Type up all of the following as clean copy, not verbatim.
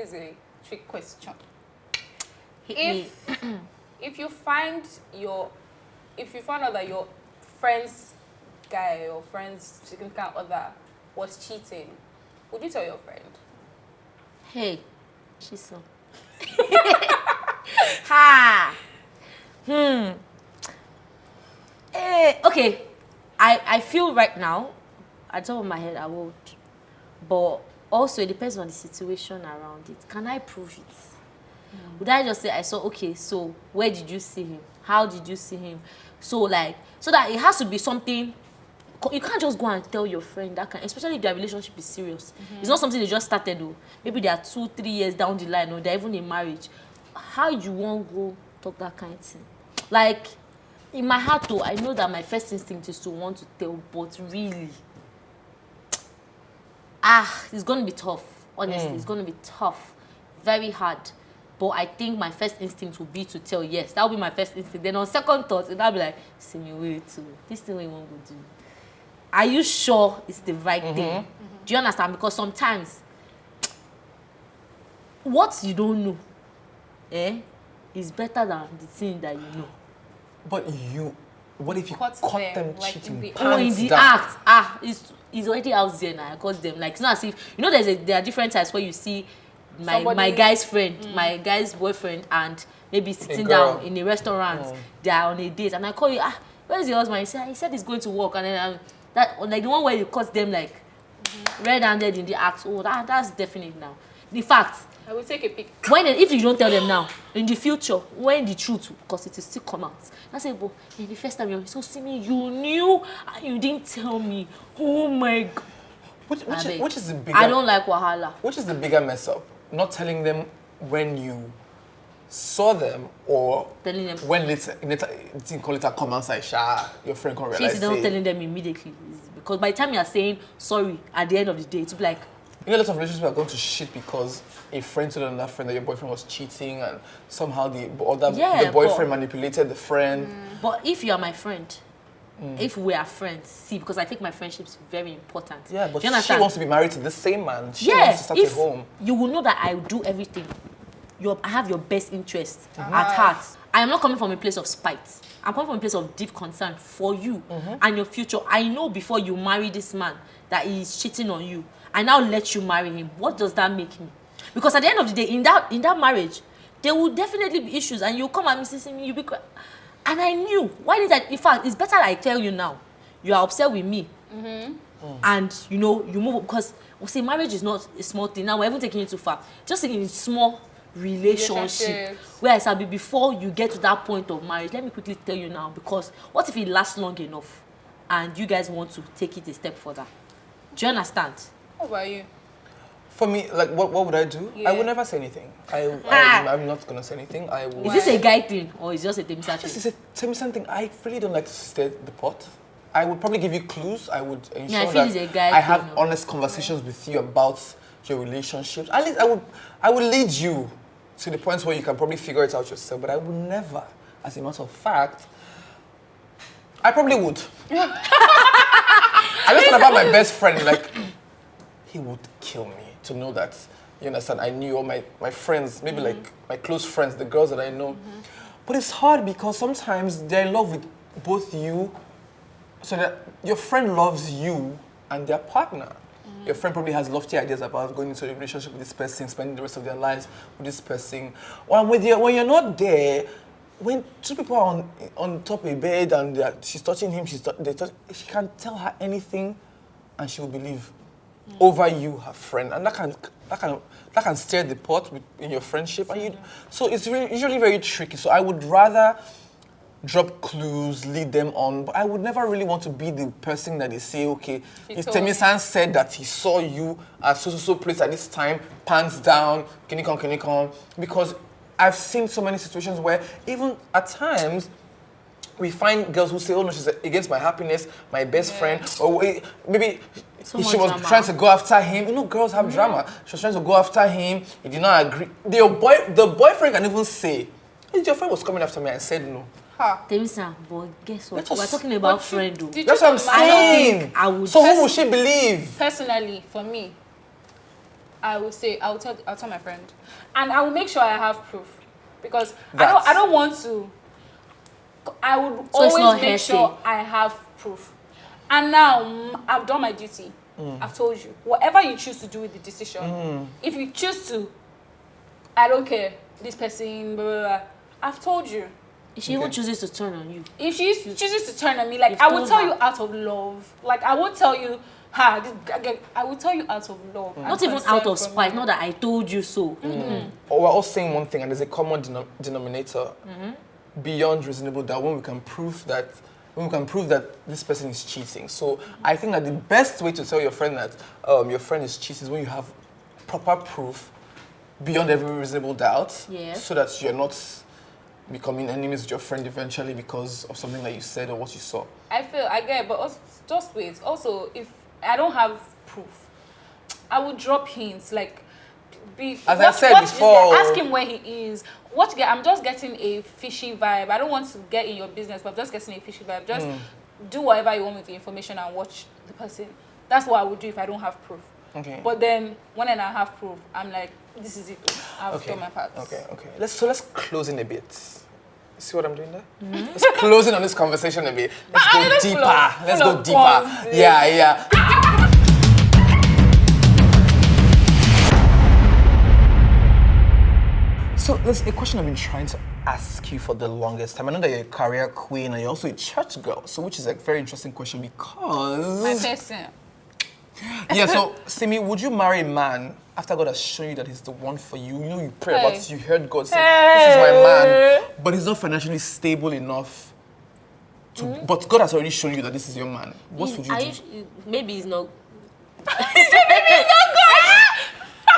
Here's a trick question. Hit If you find out that your friend's guy or friend's significant other was cheating, would you tell your friend? Hey, she's so. Ha. Okay. I feel right now, at the top of my head, I would. But also, it depends on the situation around it. Can I prove it? Would I just say, I saw, okay, so where did you see him? How did you see him? So that it has to be something. You can't just go and tell your friend that kind, especially if their relationship is serious. It's not something they just started though. Maybe they are 2-3 years down the line or they're even in marriage. How you won't go talk that kind of thing? Like, in my heart though, I know that my first instinct is to want to tell, but really, it's going to be tough. Honestly, it's going to be tough. Very hard. But I think my first instinct will be to tell, yes. That will be my first instinct. Then on second thought, it'll be like, see me way too. This thing we won't go do. Are you sure it's the right thing? Do you understand? Because sometimes, what you don't know, is better than the thing that you know. But what if you caught them like cheating? In the act, it's already out there now. I caught them. Like, it's not as if, there are different types where you see my guy's friend, my guy's boyfriend, and maybe sitting down in a restaurant, they are on a date, and I call you, where's your husband? He said he's going to work, and then that, like the one where you caught them like red-handed in the act. Oh, that's definite now. In fact, I will take a pic. If you don't tell them now, in the future, when the truth, because it will still come out, I say, but the first time you see me, you knew and you didn't tell me. Oh my God. Which is the bigger? I don't like wahala. Which is the bigger mess up? Not telling them when you saw them, or telling them when later call it a come outside, your friend can realize. She's not telling them immediately, because by the time you are saying sorry at the end of the day, it's like, a lot of relationships are going to shit because a friend told another friend that your boyfriend was cheating, and somehow the boyfriend manipulated the friend. But if you are my friend, if we are friends, see, because I think my friendship is very important. Yeah, but she wants to be married to the same man. She wants to start a home. You will know that I do everything. I have your best interest at heart. I am not coming from a place of spite. I'm coming from a place of deep concern for you and your future. I know before you marry this man that he is cheating on you. I now let you marry him. What does that make me? Because at the end of the day, in that marriage, there will definitely be issues, and you'll come at me saying, you'll be. And I knew. Why did I? In fact, it's better I tell you now. You are upset with me. And, you move, because, marriage is not a small thing. Now, we're even taking it too far. Just in small relationship. Where I said, before you get to that point of marriage, let me quickly tell you now, because what if it lasts long enough and you guys want to take it a step further? Do you understand? How about you? For me, like, what would I do? Yeah. I would never say anything. I'm not going to say anything. Is this a guy thing or is it just a Temisa thing? This is a Temisa thing. I really don't like to stir the pot. I would probably give you clues. I would ensure I have honest conversations with you about your relationships. At least I would lead you to the point where you can probably figure it out yourself. But I would never, as a matter of fact, I probably would. I just thought about my best friend, like, he would kill me to know that, you understand, I knew all my friends, maybe like my close friends, the girls that I know. But it's hard because sometimes they're in love with both you, so that your friend loves you and their partner. Your friend probably has lofty ideas about going into a relationship with this person, spending the rest of their lives with this person. When you're not there, when two people are on top of a bed and she's touching him, she can tell her anything and she will believe over you, her friend, and that can stir the pot in your friendship. And so it's usually very tricky. So I would rather drop clues, lead them on, but I would never really want to be the person that they say, okay, if Temisan said that he saw you at so place at this time, pants down, can you come, because I've seen so many situations where even at times we find girls who say, oh no, she's against my happiness, my best friend, or maybe she was trying to go after him. Girls have drama. She was trying to go after him. He did not agree. The boyfriend can even say, your friend was coming after me. I said no. Temisa, but guess what? We're talking about friend. That's what I'm saying. I would. So who will she believe? Personally, for me, I'll tell my friend, and I will make sure I have proof, because That's- I don't want to. I would So it's not always make hearsay. sure I have proof. And now I've done my duty. I've told you. Whatever you choose to do with the decision, if you choose to, I don't care. This person, blah, blah, blah. I've told you. If she even chooses to turn on you. If she chooses to turn on me, like You've I will told tell her. you out of love. Like I won't tell you, I will tell you out of love. Not even out of spite, not that I told you so. Or we're all saying one thing, and there's a common denominator beyond reasonable doubt when we can prove that this person is cheating. So I think that the best way to tell your friend that your friend is cheating is when you have proper proof beyond every reasonable doubt, Yeah. so that you're not becoming enemies with your friend eventually because of something that you said or what you saw. I get it, but also, just wait. Also, if I don't have proof, I would drop hints like. As I said before, ask him where he is. I'm just getting a fishy vibe. I don't want to get in your business, but I'm just getting a fishy vibe. Just do whatever you want with the information and watch the person. That's what I would do if I don't have proof. Okay. But then when I have proof, I'm like, this is it. I've done my part. Okay. Let's close in a bit. See what I'm doing there? Let's close in on this conversation a bit. Let's go let's deeper. full Let's of go deeper. puns, Yeah. So there's a question I've been trying to ask you for the longest time. I know that you're a career queen and you're also a church girl, so which is a very interesting question because... My person. Yeah, so Simi, would you marry a man after God has shown you that he's the one for you? You know, you pray about it, you heard God say, this is my man, but he's not financially stable enough to, but God has already shown you that this is your man. What would you do? Maybe it's not.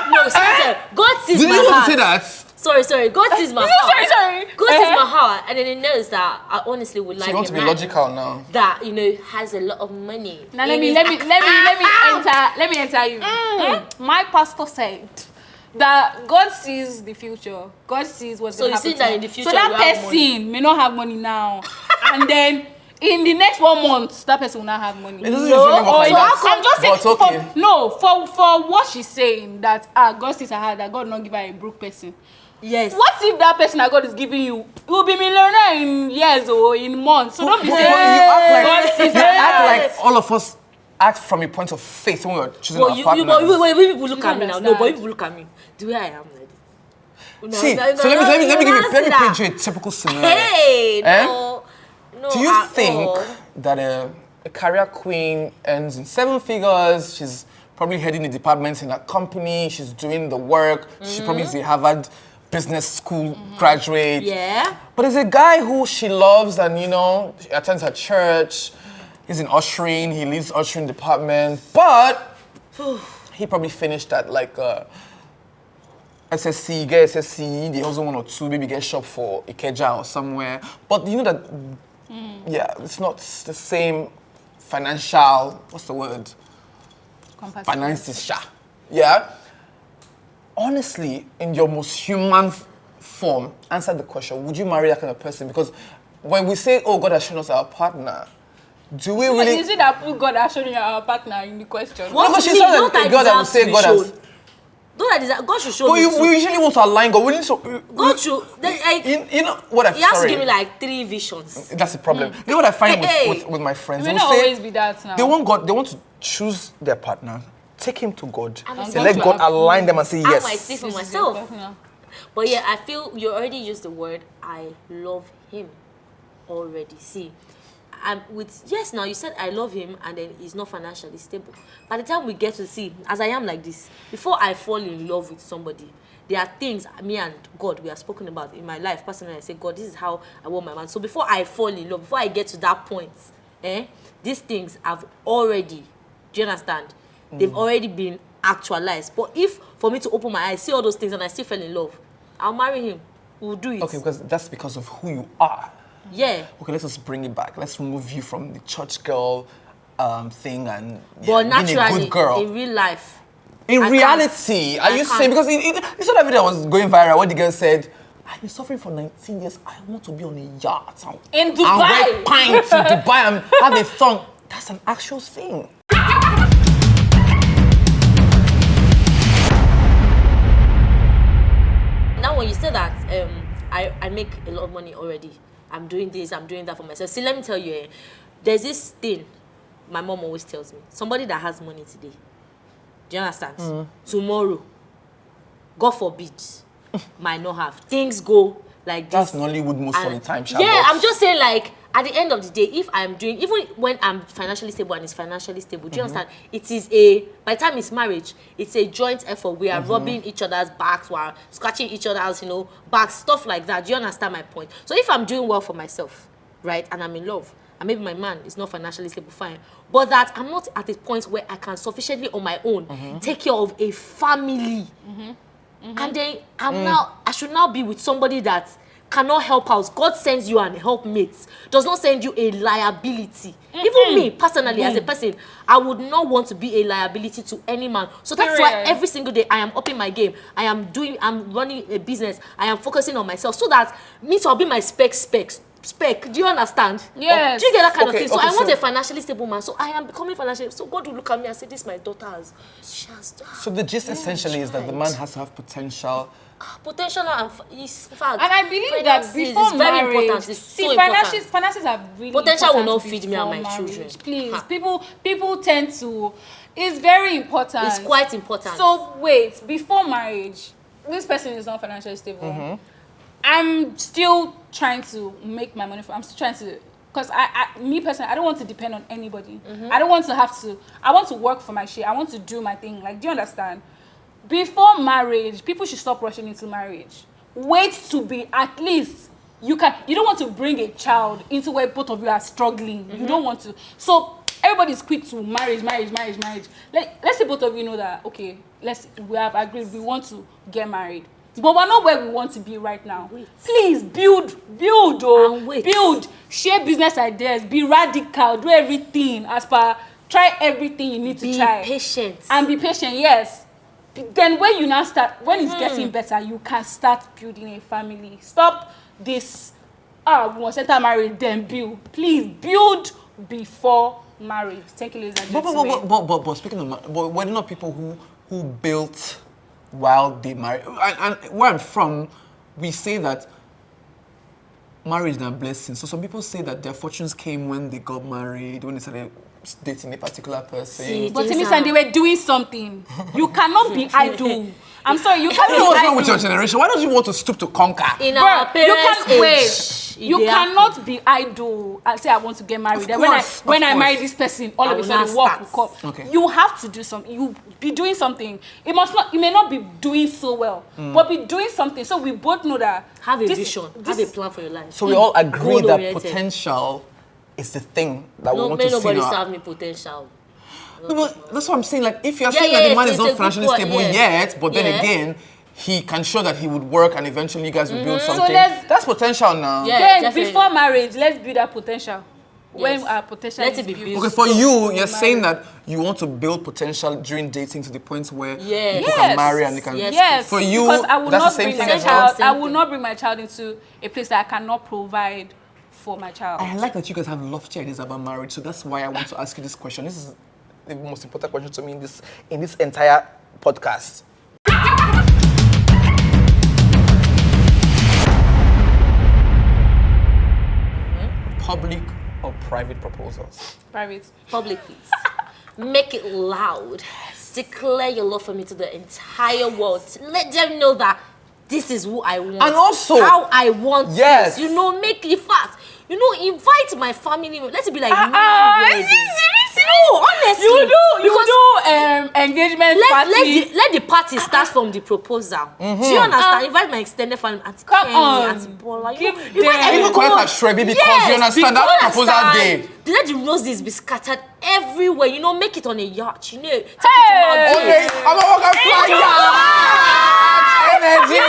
No, seriously, God sees Did my you want heart. to say that? Sorry. God sees my heart. Sorry. God sees my heart, and then He knows that I honestly would So like you want a to be man logical now. that has a lot of money. Now in let me his enter you. My pastor said that God sees the future. God sees what's So going you to happen. see that in the future So that you have person may not have money now, and then in the next 1 month, that person will not have money. It doesn't usually work like that. I'm just saying, But okay. for what she's saying, that God sees her heart, that God not give her a broke person. Yes. What if that person that God is giving you will be millionaire in years or in months? So don't be But saying God sees you her act heart. like all of us act from a point of faith when we were choosing But our you partners. when people look at me now. No, understand. but people look at me the way I am like this. See, No, so let me say that. paint you a typical scenario. Hey, Eh? no. Do you at think all. that a career queen earns in 7 figures? She's probably heading the departments in a company. She's doing the work. She probably is a Harvard Business School graduate. Yeah. But there's a guy who she loves and, you know, she attends her church. He's in ushering. He leads ushering department. But he probably finished at like SSC, get SSC. They also 1 or 2, maybe get shop for Ikeja or somewhere. But you know that, yeah, it's not the same financial, what's the word? Finances, sha. Yeah? Honestly, in your most human form, answer the question, would you marry that kind of person? Because when we say, oh, God has shown us our partner, do we really... You see that God has shown you our partner in the question. What Because to she me, said not that that God that deserves would say to be God has... shown. Don't that deserve, God should show But me too. we usually want to align God. We need to... God should. You know what I'm He has to sorry. give me like 3 visions. That's the problem. You know what I find Hey. with my friends? It They will will not say always be that now. they want to choose their partner, take him to God, And and God let to God have- align them and say I yes. might see for This is myself. your partner. But yeah, I feel you already used the word I love him already. See, yes, now you said I love him and then he's not financially stable. By the time we get to see, as I am like this, before I fall in love with somebody, there are things me and God we have spoken about in my life personally. I say, God, this is how I want my man. So before I fall in love, before I get to that point, these things have already, do you understand? They've already been actualized. But if for me to open my eyes, see all those things and I still fell in love, I'll marry him. We'll do it. Okay, because that's because of who you are. Yeah. Okay, let's just bring it back. Let's remove you from the church girl thing and But being a naturally, good girl. in real life, In I reality, are I you can't. saying, because you saw that video that was going viral where the girl said, I've been suffering for 19 years, I want to be on a yacht. In And Dubai. wear pints in Dubai and have a thong. That's an actual thing. say that I make a lot of money already. I'm doing this, I'm doing that for myself. See, let me tell you, there's this thing my mom always tells me. Somebody that has money today, do you understand? Tomorrow, God forbid, might not have. Things go like this. That's Nollywood most of the time, yeah, I'm just saying, like, at the end of the day, if I'm doing, even when I'm financially stable and it's financially stable, do you understand? It is by the time it's marriage, it's a joint effort. We are rubbing each other's backs, we are scratching each other's, backs, stuff like that. Do you understand my point? So if I'm doing well for myself, right, and I'm in love, and maybe my man is not financially stable, fine. But that I'm not at a point where I can sufficiently on my own take care of a family. And then I should now be with somebody that cannot help out. God sends you an helpmate, does not send you a liability. Even me, personally, as a person, I would not want to be a liability to any man. So that's why every single day I am upping my game. I'm running a business. I am focusing on myself so that I'll be my spec. Do you understand? Yes. Do you get that kind of thing? So I want a financially stable man. So I am becoming financially. So God will look at me and say, "This is my daughter. She has." So the gist essentially is that the man has to have potential. Potential and is fact. And I believe that before it's very marriage, important. It's so important. Finances are really Potential will important not feed me and my before children. marriage. Please, people tend to. It's very important. It's quite important. So wait, before marriage, this person is not financially stable. I'm still trying to make my money. I'm still trying to, because me personally, I don't want to depend on anybody. I don't want to have to. I want to work for my shit. I want to do my thing. Like, do you understand? Before marriage, people should stop rushing into marriage. Wait to be at least you don't want to bring a child into where both of you are struggling. You don't want to. So everybody's quick to marriage. Let's say both of you know that, okay, we have agreed we want to get married. But we're not where we want to be right now. Wait. Please build, share business ideas, be radical, do everything try everything you need to try. Be patient. And be patient, yes. Then when you now start, when it's getting better, you can start building a family. Stop this, we must enter marriage, then build. Please build before marriage. Thank you, ladies and gentlemen. But speaking of, were there not people who built while they married? And where I'm from, we say that marriage is a blessing. So some people say that their fortunes came when they got married, when they started dating a particular person. But Timmy, they were doing something. You cannot be idle. I'm sorry, you can't be what's wrong idle. with your generation? Why don't you want to stoop to conquer? In our parents' age, you cannot be idle and say I want to get married. Then when I marry this person, all of a sudden work will come. Okay. You have to do something. You be doing something. It may not be doing so well, but be doing something. So we both know that. Have a vision. Have a plan for your life. So we all agree that Goal-oriented. potential is the thing that we want May to see. nobody serve me potential. No, but that's what I'm saying. Like, if you're saying that the man is not financially stable yet, but then again, he can show that he would work and eventually you guys will build something. So that's potential now. Yeah, then definitely. before marriage, let's build that potential. Yes. When our potential Let is it be built. built. Okay, for you're saying that you want to build potential during dating to the point where people can marry and they can. Yes. For you, because I will that's not the same bring thing my as well. child. I will not bring my child into a place that I cannot provide for my child. I like that you guys have lofty ideas about marriage, so that's why I want to ask you this question. This is the most important question to me in this entire podcast. Public or private proposals? Private. Public, please. Make it loud. Declare your love for me to the entire world. Let them know that this is who I want. And also, how I want yes. this. Make it fast. Invite my family. Let it be like wedding. No, honestly. You do engagement party. Let the party start from the proposal. Do you understand? Invite my extended family. Auntie Come Kenny, on. Auntie Bola. Give them. Even call it a shrubby because you understand that proposal day. Let the roses be scattered everywhere. Make it on a yacht. Take it to Okay, I'm a walking fly. Energy.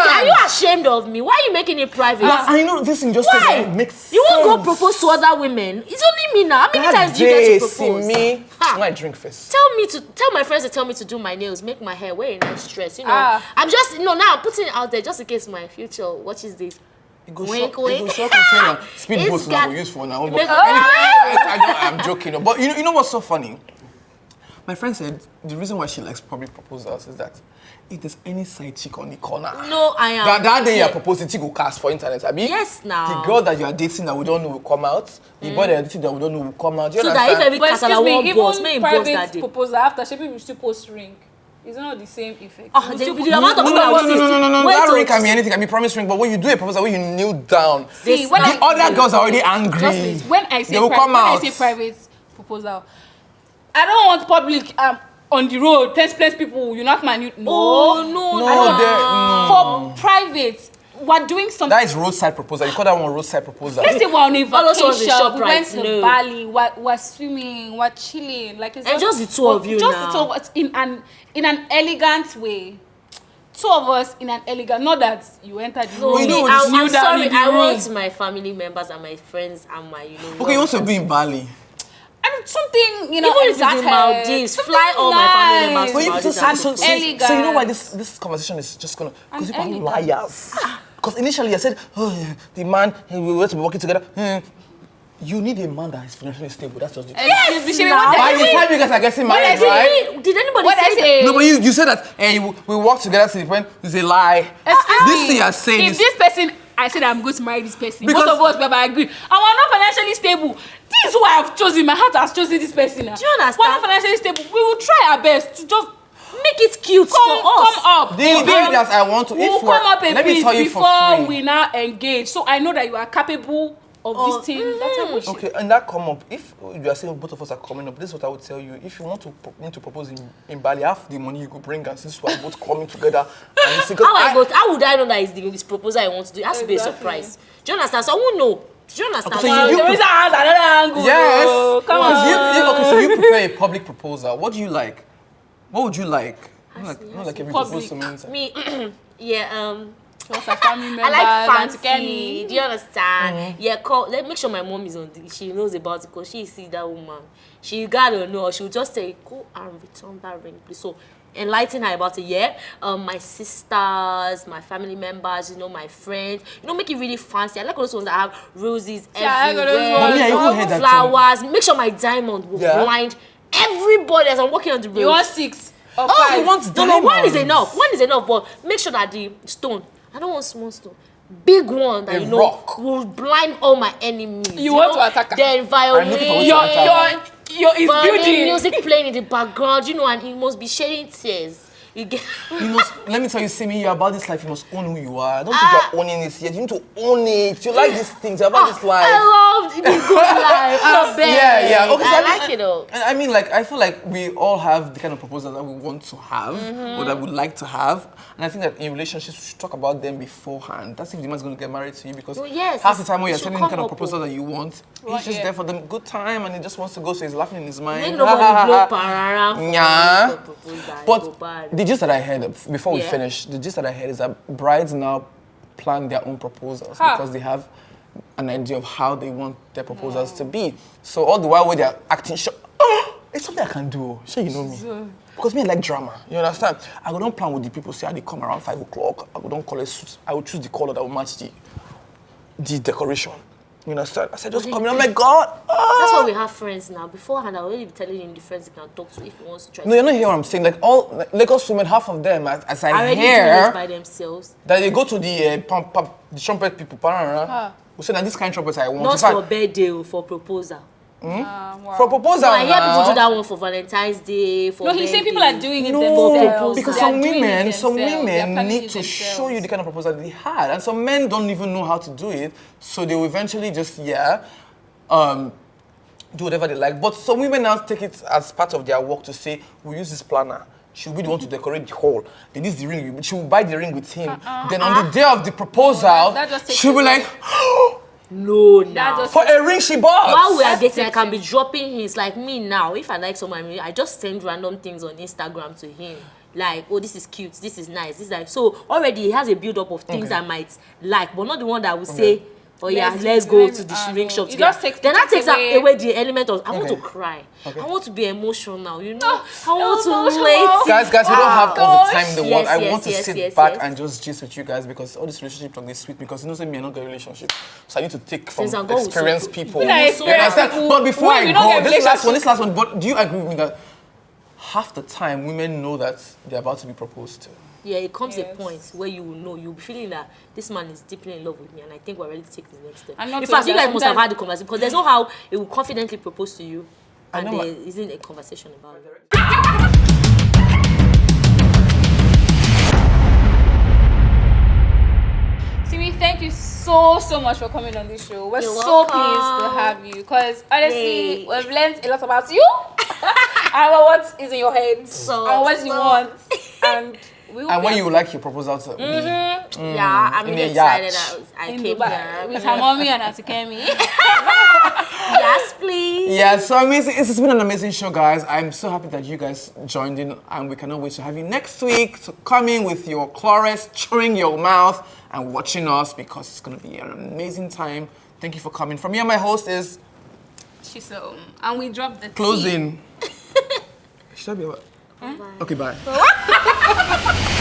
Are you ashamed of me? Why are you making it private? I know this thing just makes sense. You won't go propose to other women. It's only me now. How many times do you get to propose? Me. I drink first. Tell my friends to tell me to do my nails, make my hair, wear a nice dress. I'm just now I'm putting it out there just in case my future watches this. Wink, wink. Speedboats now we use for now. I'm joking. But you know what's so funny? My friend said the reason why she likes public proposals is that if there's any side chick on the corner, No, I am. that day you're proposing, she go cast for internet. I mean, Yes, now. the girl that you are dating that we don't know will come out. The boy that you're dating that we don't know will come out. Do you So that understand? if every But casala excuse me, one boss, may even boss that private day. proposal after she will still post ring. It's not the same effect. Ah, You the still the amount of people that will say, wait That till ring can be she- anything. Can be promise ring, but when you do a proposal, when you kneel down, See, when the other girls are already angry. Just wait. When I say they will come when I out. say private proposal, I don't want public on the road. Plenty people. You knock my new. No, Oh, no, I don't no. want. For private, we're doing something. That is roadside proposal. You call that one roadside proposal. Let's say we're on a All those ones in vacation. We ShopRite, went to no. Bali. We're swimming. We're chilling. Like it's And just the two of you Just now. the two of us in an elegant way. Two of us in an elegant. Not that you enter the room. you know, I'm kneel down sorry. in the I room. want my family members and my friends and my, Okay, you want to be in Bali. And something, Even if it's in Maldives, fly all my family members to But Maldives. so you know why this conversation is just gonna, because people are elegant. liars. Because initially I said, oh, yeah, the man, we were to be working together. You need a man that is financially stable. That's just the truth. Yes, By the time you guys are getting married, right? Did anybody What I say say? No, but you said that we work together to the point. It's a lie. Excuse This me. thing you're saying If is this person, I said I'm going to marry this person. Because- Both of us never agree. And we're not financially stable. This is why I've chosen. My heart has chosen this person. Now. Do you understand? We're not financially stable. We will try our best to just make it cute come for us? up. the day that I want to. We'll If we're, come up a let me bit tell you for before free. we now engage. So I know that you are capable of this thing. That's how we should. Okay, and that come up. If you are saying both of us are coming up, this is what I would tell you. If you want to propose in Bali, half the money you could bring, and since we are both coming together, and you see, How would I know that it's the proposal I want to do? It has to be a Exactly. surprise. Do you understand? So I won't know. Do you understand? Okay, so Well, you- Teresa has another angle. yes. though. Come on. Okay, so you prepare a public proposal. What do you like? What would you like? Not like every Public. proposal to me. Me, yeah. She was a family member. I like Auntie Kenny. fancy. Do you understand? Yeah, let make sure my mom is on. She knows about it because she see that woman. She gotta know. She will just say, "Go and return that ring, please." So enlighten her about it. Yeah. My sisters, my family members, my friends. Make it really fancy. I like all those ones that have roses Yeah, I like all those everywhere. ones. Mommy, I even heard that flowers. Make sure my diamond will Yeah. blind everybody as I'm walking on the road. You want 6 or Oh, 5? he wants no, one is diamonds. enough. One is enough, but make sure that the stone, I don't want small stone. Big one that A rock. will blind all my enemies. You want to attack her. Then I'm looking for violin, Your is violin building. music playing in the background, and he must be shedding tears. You get You must, let me tell you, Simi, you're about this life, you must own who you are. I don't think you're owning it yet. You need to own it. You like these things, you're about this life. I love the good life. I bet. Yeah. Okay, so I mean- like it all. I mean, like, I feel like we all have the kind of proposals that we want to have or that we'd like to have. And I think that in relationships, we should talk about them beforehand. That's if the man's going to get married to you because Oh, yes, half the time when it you're should telling him the kind come of up proposal that you want, he's just yeah. there for the good time and he just wants to go, so he's laughing in his mind. Make nobody blow parara for Yeah. for proposal. Go But bad. the gist that I heard, before we Yeah. finish, the gist that I heard is that brides now plan their own proposals Ha. because they have an idea of how they want their proposals to be. So all the while when they're acting sure, it's something I can do. Sure, you know me. Because me, I like drama. You understand? I don't plan with the people, say they come around 5 o'clock. I don't call it suits. I will choose the color that will match the decoration. You understand? I said, just come in. I'm like, God. That's why we have friends now. Beforehand, I already be telling him the friends he can talk to if he wants to try No, you're not hearing what I'm saying. Like all Lagos women, half of them, as I already doing hear, it by themselves. that they go to the the trumpet people, we say that this kind of trumpet I want. Not In fact, for birthday or for proposal. Wow. for proposal No, I hear now. people do that one for Valentine's Day, for No, he's saying people are doing it No, themselves. because They are some doing it women, some themselves. They are women planning need it to themselves. show you the kind of proposal they had, and some men don't even know how to do it, so they will eventually just do whatever they like. But some women now take it as part of their work to say, we use this planner. She'll be the one to decorate the hall. Then this is the ring. She will buy the ring with him. Then on the day of the proposal, That just takes she'll be it like, No, now. just- for a ring she bought. While we are That's dating, I can sexy. be dropping hints like me now. If I like someone, I just send random things on Instagram to him. Like, oh, this is cute, this is nice, this is like. So already he has a build up of things I might like, but not the one that will say, oh yeah, let's go to the ring shop It together. just takes- Then that takes takes away- away the element of I want to Okay. cry. Okay. I want to be emotional, I want to emotional. relate. Guys, we don't have all the time in the world. Yes, I yes, want to yes, sit yes, back yes. and just gist with you guys because all this relationship talk is sweet because you know, say me, I not get relationship. So I need to take from Since I'm going with experienced some people. When I You experience understand? people- But before when I we don't go, get this last one, but do you agree with me that half the time women know that they're about to be proposed to. Yeah, it comes a Yes. point where you will know, you'll be feeling that this man is deeply in love with me and I think we're ready to take the next step. I'm not In told fact, you that guys must have sometimes- had the conversation because there's no how it will confidently propose to you and know there what- isn't a conversation about it. Simi, thank you so much for coming on this show. We're You're so pleased to welcome. have you because honestly, Yay. we've learned a lot about you and what is in your head and what you want. And we will And be when you would like your proposal to be. Yeah, I'm in really a excited. yacht. I in came Dubai here. with her mommy and Auntie Kemi. Yes, please. Yeah, so amazing. It's been an amazing show, guys. I'm so happy that you guys joined in, and we cannot wait to have you next week. So come in with your Clorets, chewing your mouth, and watching us because it's going to be an amazing time. Thank you for coming. From here, my host is She's and we dropped the tea. closing. Should I be? Okay, bye.